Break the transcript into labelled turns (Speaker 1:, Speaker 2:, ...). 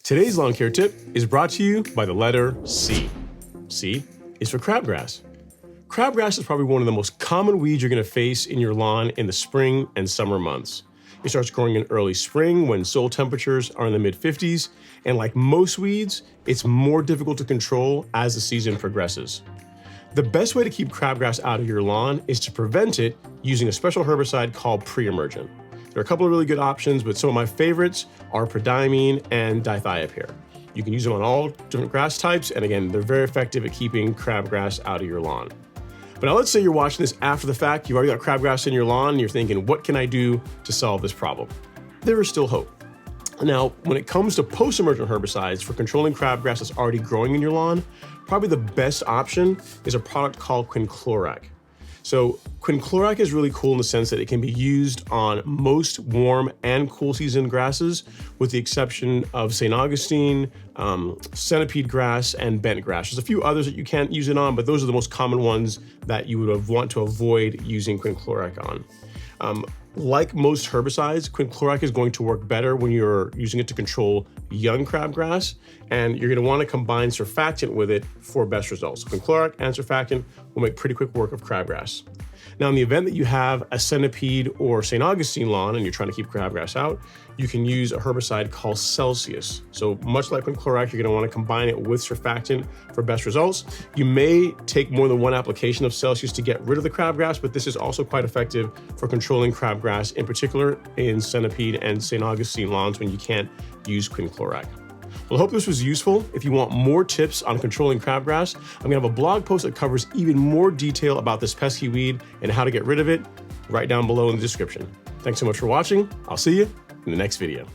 Speaker 1: Today's lawn care tip is brought to you by the letter C. C is for crabgrass. Crabgrass is probably one of the most common weeds you're going to face in your lawn in the spring and summer months. It starts growing in early spring when soil temperatures are in the mid-50s, and like most weeds, it's more difficult to control as the season progresses. The best way to keep crabgrass out of your lawn is to prevent it using a special herbicide called pre-emergent. There are a couple of really good options, but some of my favorites are prodiamine and dithiopyr. You can use them on all different grass types, and again, they're very effective at keeping crabgrass out of your lawn. But now let's say you're watching this after the fact, you've already got crabgrass in your lawn, and you're thinking, what can I do to solve this problem? There is still hope. Now, when it comes to post-emergent herbicides for controlling crabgrass that's already growing in your lawn, probably the best option is a product called quinclorac. So quinclorac is really cool in the sense that it can be used on most warm and cool season grasses, with the exception of St. Augustine, centipede grass, and bent grass. There's a few others that you can't use it on, but those are the most common ones that you would want to avoid using quinclorac on. Like most herbicides, quinclorac is going to work better when you're using it to control young crabgrass, and you're going to want to combine surfactant with it for best results. Quinclorac and surfactant will make pretty quick work of crabgrass. Now, in the event that you have a centipede or St. Augustine lawn and you're trying to keep crabgrass out, you can use a herbicide called Celsius. So much like quinclorac, you're going to want to combine it with surfactant for best results. You may take more than one application of Celsius to get rid of the crabgrass, but this is also quite effective for controlling crabgrass, in particular in centipede and St. Augustine lawns when you can't use quinclorac. Well, I hope this was useful. If you want more tips on controlling crabgrass, I'm gonna have a blog post that covers even more detail about this pesky weed and how to get rid of it right down below in the description. Thanks so much for watching. I'll see you in the next video.